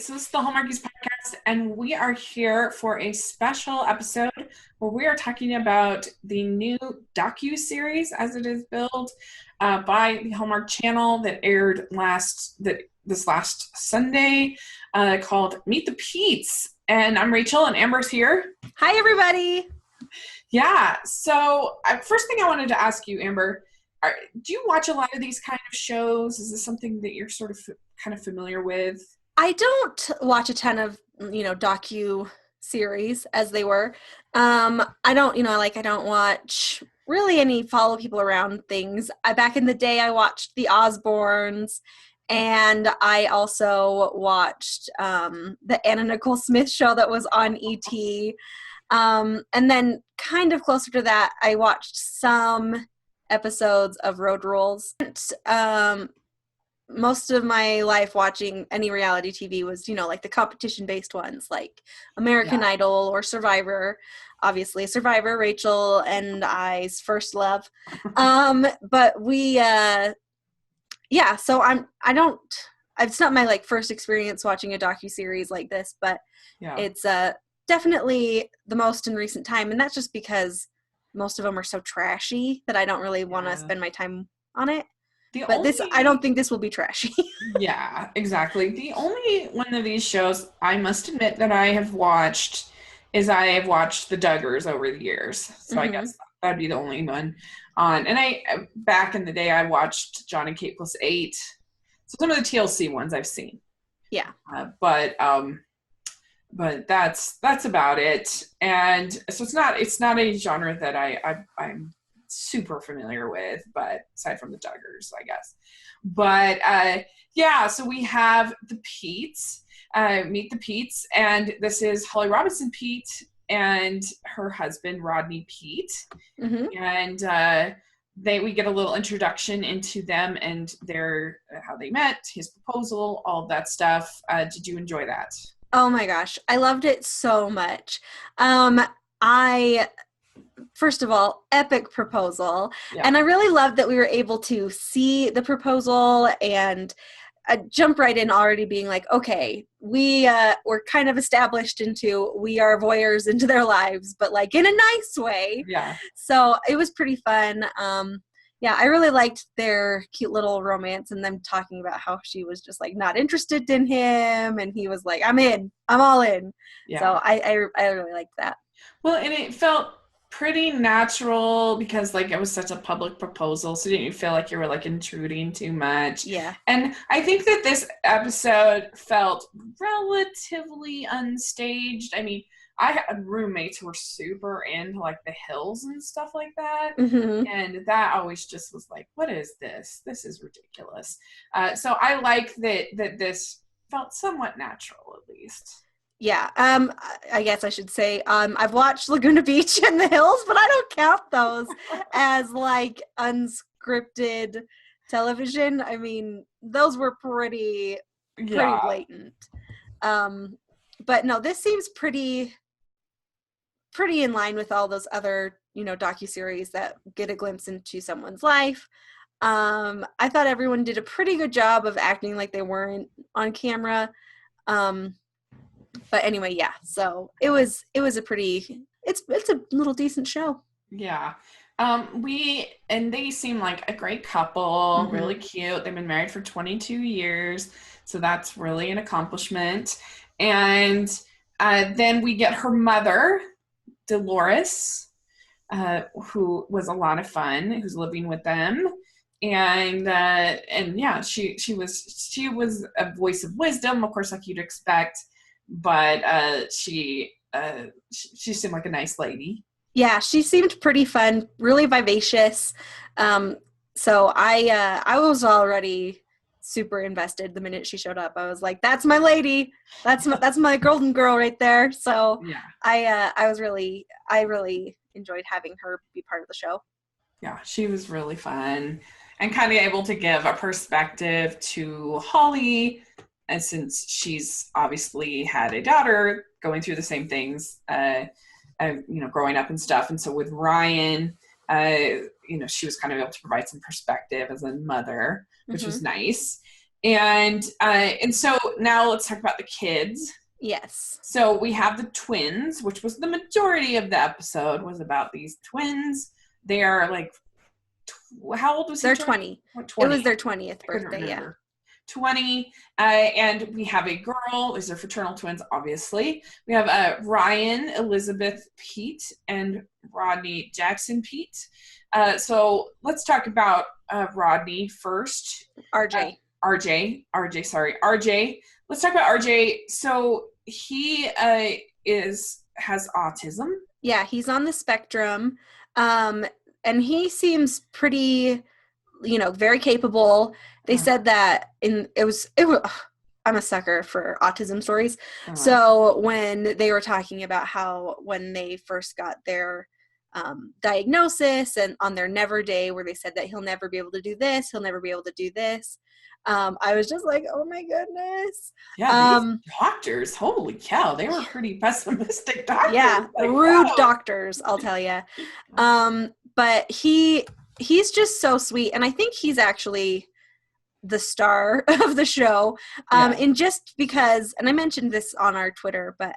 So this is the Hallmarkies podcast, and we are here for a special episode where we are talking about the new docu-series, as it is billed, by the Hallmark Channel that aired this last Sunday, called Meet the Peetes. And I'm Rachel, and Amber's here. Hi, everybody. Yeah. So first thing I wanted to ask you, Amber, do you watch a lot of these kind of shows? Is this something that you're sort of kind of familiar with? I don't watch a ton of, docu-series as they were. I don't watch really any follow people around things. Back in the day, I watched The Osbournes, and I also watched the Anna Nicole Smith show that was on ET. And then kind of closer to that, I watched some episodes of Road Rules. Most of my life watching any reality TV was, like the competition-based ones, like American Idol or Survivor. Obviously, Survivor, Rachel and I's first love. But we, so it's not my first experience watching a docuseries like this, but it's definitely the most in recent time. And that's just because most of them are so trashy that I don't really want to spend my time on it. I don't think this will be trashy. Yeah, exactly. The only one of these shows I must admit that I have watched is I have watched the Duggars over the years. So I guess that'd be the only one on. And back in the day, I watched John and Kate plus 8. So some of the TLC ones I've seen. Yeah. But that's about it. And so it's not a genre that I'm super familiar with, but aside from the Duggars, I guess. But so we have the Peetes, Meet the Peetes, and this is Holly Robinson Peete and her husband Rodney Peete, and we get a little introduction into them and their how they met, his proposal, all of that stuff. Did you enjoy that? Oh my gosh, I loved it so much. First of all, epic proposal. Yeah. And I really loved that we were able to see the proposal and jump right in already being like, okay, we're kind of established we are voyeurs into their lives, but in a nice way. Yeah. So it was pretty fun. I really liked their cute little romance and them talking about how she was just not interested in him. And he was like, I'm all in. Yeah. So I really liked that. Well, and it felt pretty natural because it was such a public proposal, so didn't you feel like you were intruding too much? Yeah. And I think that this episode felt relatively unstaged. I mean, I had roommates who were super into the Hills and stuff like that, and that always just was what is this? This is ridiculous. So I like that this felt somewhat natural, at least. Yeah, I guess I should say I've watched Laguna Beach and The Hills, but I don't count those as unscripted television. I mean, those were pretty blatant. But no, this seems pretty in line with all those other, docuseries that get a glimpse into someone's life. I thought everyone did a pretty good job of acting like they weren't on camera. But anyway, yeah. So it was a it's a little decent show. Yeah. They seem like a great couple, really cute. They've been married for 22 years. So that's really an accomplishment. And then we get her mother, Dolores, who was a lot of fun, who's living with them. And she was a voice of wisdom, of course, like you'd expect. But she seemed like a nice lady. Yeah, she seemed pretty fun, really vivacious. So I was already super invested the minute she showed up. I was like, "That's my lady. That's my golden girl right there." So yeah, I really enjoyed having her be part of the show. Yeah, she was really fun and kind of able to give a perspective to Holly. And since she's obviously had a daughter going through the same things, growing up and stuff. And so with Ryan, she was kind of able to provide some perspective as a mother, which was nice. And so now let's talk about the kids. Yes. So we have the twins, which was the majority of the episode was about these twins. They are like, how old was he They're turning? 20. What, It 20? was their 20th I couldn't birthday, yeah. remember. 20. And we have a girl. These are fraternal twins, obviously. We have Ryan Elizabeth Pete and Rodney Jackson Pete. So let's talk about Rodney first. RJ. RJ. Let's talk about RJ. So he has autism. Yeah, he's on the spectrum. And he seems pretty, very capable. They said that I'm a sucker for autism stories. So when they were talking about how when they first got their diagnosis and on their never day where they said that he'll never be able to do this, he'll never be able to do this, I was just like, oh my goodness. Yeah, these doctors, holy cow, they were pretty pessimistic doctors. Yeah, like, rude doctors, I'll tell you. But he's just so sweet, and I think he's actually the star of the show. And just because, and I mentioned this on our Twitter, but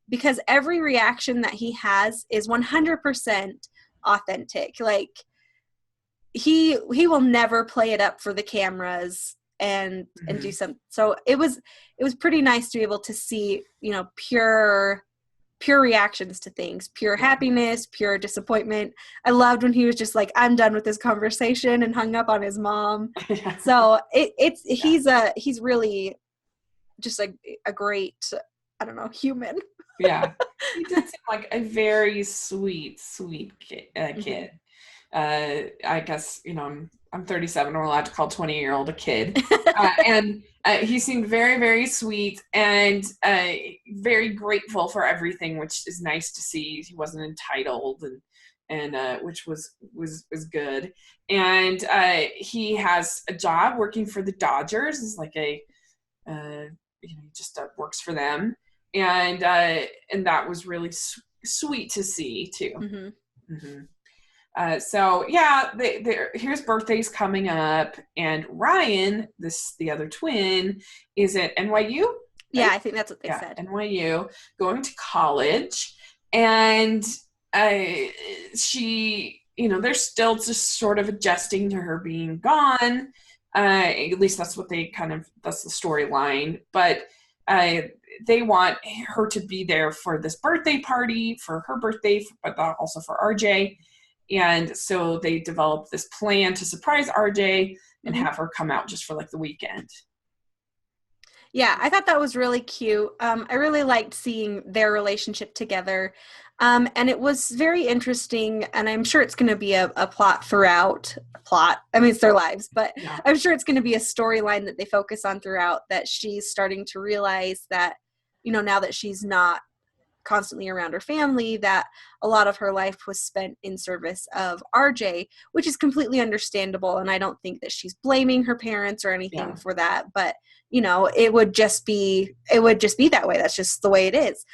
because every reaction that he has is 100% authentic. Like he will never play it up for the cameras and do something. So it was pretty nice to be able to see, pure reactions to things, pure happiness, pure disappointment. I loved when he was just like, I'm done with this conversation, and hung up on his mom. So he's really just a great, I don't know, human. Yeah. He did seem like a very sweet kid. I guess, I'm 37. We're allowed to call 20-year-old a kid. And he seemed very, very sweet and very grateful for everything, which is nice to see. He wasn't entitled, and which was good. And he has a job working for the Dodgers. It's like just works for them. And that was really sweet to see too. So yeah, here's birthdays coming up, and Ryan, the other twin, is at NYU. Right? Yeah, I think that's what they said. NYU, going to college, and she, they're still just sort of adjusting to her being gone. At least that's what that's the storyline. But they want her to be there for this birthday party, for her birthday, but also for RJ. And so they developed this plan to surprise RJ and have her come out just for like the weekend. Yeah, I thought that was really cute. I really liked seeing their relationship together. And it was very interesting, and I'm sure it's going to be a plot throughout. I mean, it's their lives, but I'm sure it's going to be a storyline that they focus on throughout, that she's starting to realize that, now that she's not constantly around her family, that a lot of her life was spent in service of RJ, which is completely understandable. And I don't think that she's blaming her parents or anything for that, but it would just be that way. That's just the way it is.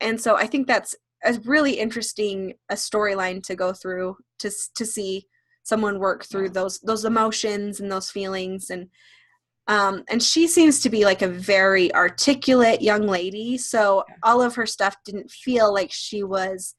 And so I think that's a really interesting storyline to go through, to see someone work through those emotions and those feelings. And she seems to be like a very articulate young lady. So all of her stuff didn't feel like she was,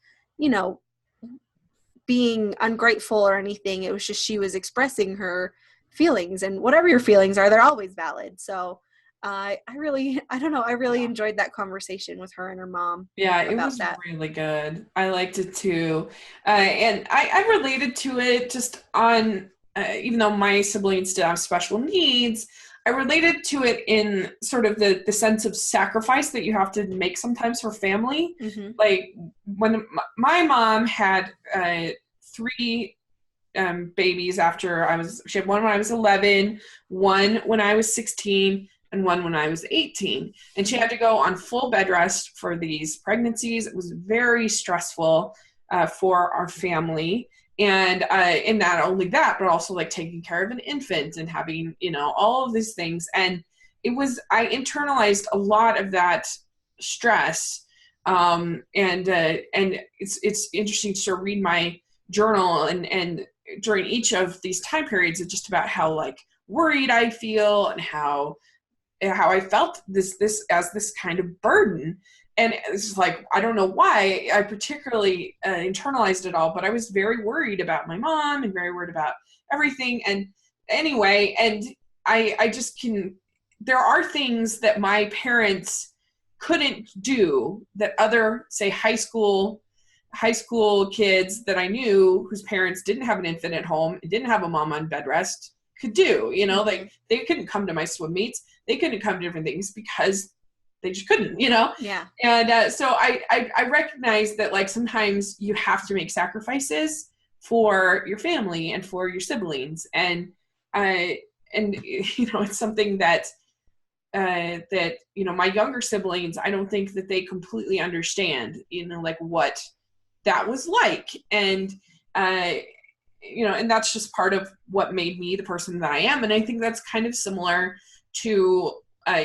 being ungrateful or anything. It was just she was expressing her feelings, and whatever your feelings are, they're always valid. So I really enjoyed that conversation with her and her mom. Yeah, it was really good. I liked it too. And I related to it just on, even though my siblings did have special needs, I related to it in sort of the sense of sacrifice that you have to make sometimes for family. Like when my mom had 3 babies after she had one when I was 11, one when I was 16, and one when I was 18. And she had to go on full bed rest for these pregnancies. It was very stressful for our family. And not only that, but also like taking care of an infant and having, all of these things. And I internalized a lot of that stress. And it's interesting to read my journal and during each of these time periods, it's just about how like worried I'd feel and how I felt this as this kind of burden. And it's just like, I don't know why I particularly internalized it all, but I was very worried about my mom and very worried about everything. And anyway, and I just can, there are things that my parents couldn't do that other, say, high school kids that I knew whose parents didn't have an infant at home, didn't have a mom on bed rest, could do. You know, like they couldn't come to my swim meets, they couldn't come to different things because they just couldn't, you know? Yeah. And so I recognize that, like, sometimes you have to make sacrifices for your family and for your siblings. And you know, it's something that, you know, my younger siblings, I don't think that they completely understand, you know, like what that was like. And, you know, and that's just part of what made me the person that I am. And I think that's kind of similar to,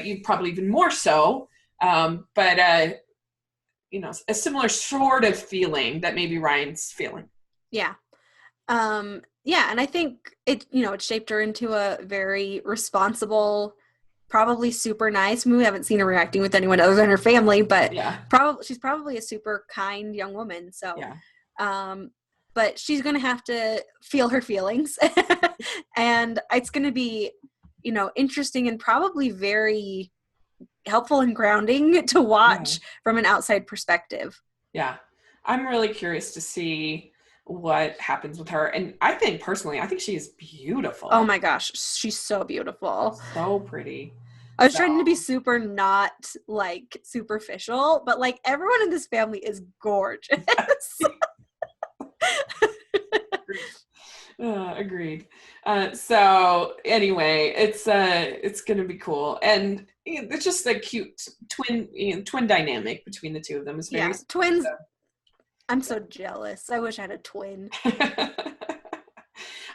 you probably even more so, but you know, a similar sort of feeling that maybe Ryan's feeling. Yeah. Yeah. And I think it, you know, it shaped her into a very responsible, probably super nice. I mean, we haven't seen her reacting with anyone other than her family, but she's probably a super kind young woman. So, but she's going to have to feel her feelings and it's going to be, you know, interesting and probably very helpful and grounding to watch from an outside perspective. Yeah. I'm really curious to see what happens with her. And I think personally, I think she is beautiful. Oh my gosh. She's so beautiful. So pretty. I was trying to be super not like superficial, but like everyone in this family is gorgeous. Agreed. So anyway, it's gonna be cool, and it's just a cute twin dynamic between the two of them. Is very twins. So. I'm so jealous. I wish I had a twin.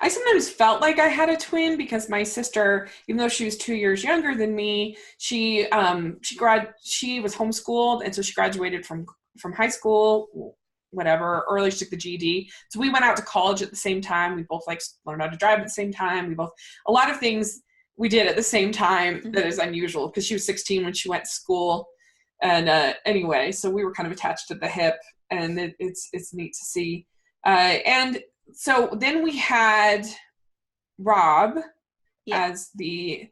I sometimes felt like I had a twin because my sister, even though she was 2 years younger than me, she was homeschooled, and so she graduated from high school, whatever, early. She took the GED. So we went out to college at the same time. We both like learned how to drive at the same time. A lot of things we did at the same time that is unusual because she was 16 when she went to school. And anyway, so we were kind of attached at the hip, and it's neat to see. And so then we had Rob as the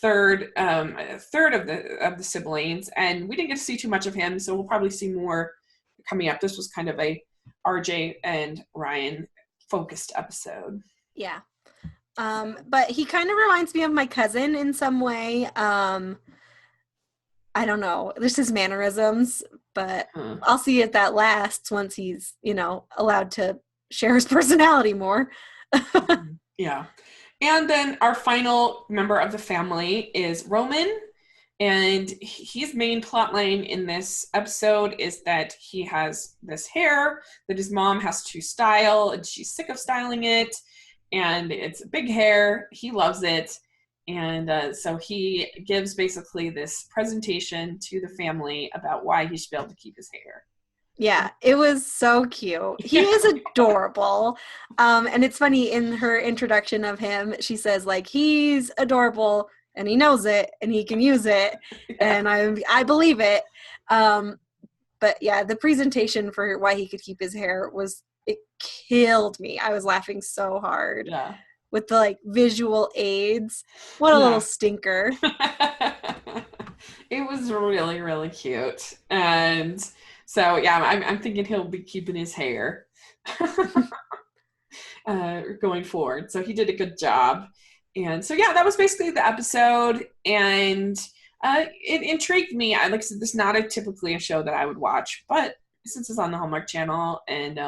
third of the siblings, and we didn't get to see too much of him, so we'll probably see more coming up. This was kind of a RJ and Ryan focused episode. Yeah. But he kind of reminds me of my cousin in some way. I don't know. There's his mannerisms, but I'll see if that lasts once he's, you know, allowed to share his personality more. Yeah. And then our final member of the family is Roman. And his main plot line in this episode is that he has this hair that his mom has to style, and she's sick of styling it. And it's big hair. He loves it. And so he gives basically this presentation to the family about why he should be able to keep his hair. Yeah, it was so cute. He is adorable. And it's funny, in her introduction of him, she says, like, he's adorable and he knows it and he can use it. And I believe it. But yeah, the presentation for why he could keep his hair it killed me. I was laughing so hard. Yeah. With the like visual aids. What a little stinker. It was really, really cute. And so, yeah, I'm thinking he'll be keeping his hair going forward. So he did a good job. And so, yeah, that was basically the episode. And it intrigued me. Like I said, this is not typically a show that I would watch, but since it's on the Hallmark Channel, and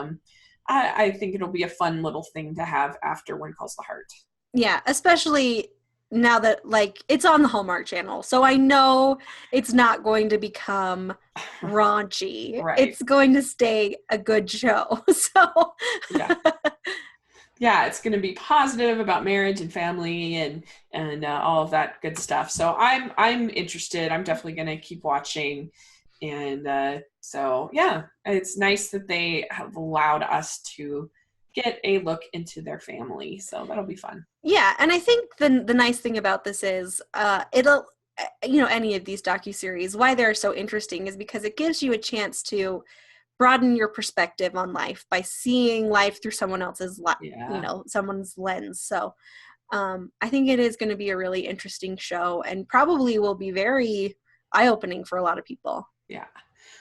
I think it'll be a fun little thing to have after One Calls the Heart. Yeah, especially now that, like, it's on the Hallmark Channel. So I know it's not going to become raunchy. Right. It's going to stay a good show. So yeah, it's going to be positive about marriage and family and all of that good stuff. So I'm interested. I'm definitely going to keep watching. And so, yeah, it's nice that they have allowed us to get a look into their family. So that'll be fun. Yeah, and I think the nice thing about this is it'll any of these docuseries, why they're so interesting is because it gives you a chance to broaden your perspective on life by seeing life through someone else's Yeah. someone's lens. So I think it is going to be a really interesting show and probably will be very eye-opening for a lot of people. Yeah.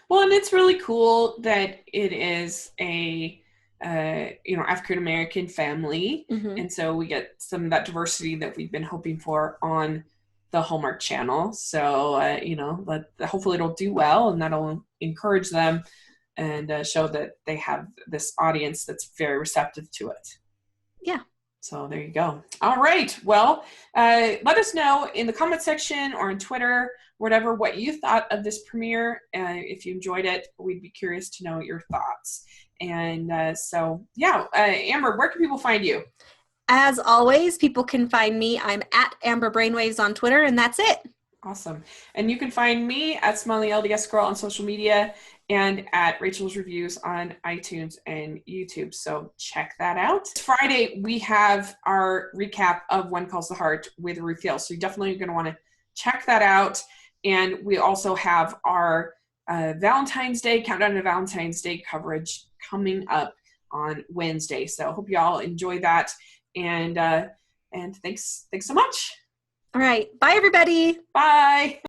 Well, and it's really cool that it is a African American family, Mm-hmm. and so we get some of that diversity that we've been hoping for on the Hallmark Channel. So hopefully it'll do well, and that'll encourage them and show that they have this audience that's very receptive to it. Yeah. So there you go. All right. Well, let us know in the comment section or on Twitter, whatever, what you thought of this premiere. If you enjoyed it, we'd be curious to know your thoughts. And Amber, where can people find you? As always, people can find me. I'm at Amber Brainwaves on Twitter, and that's it. Awesome. And you can find me at Smiley LDS Girl on social media and at Rachel's Reviews on iTunes and YouTube. So check that out. Friday, we have our recap of One Calls the Heart with Ruth Hill. So you're definitely going to want to check that out. And we also have our Valentine's Day, Countdown to Valentine's Day coverage coming up on Wednesday. So I hope you all enjoy that. And thanks so much. All right. Bye, everybody. Bye.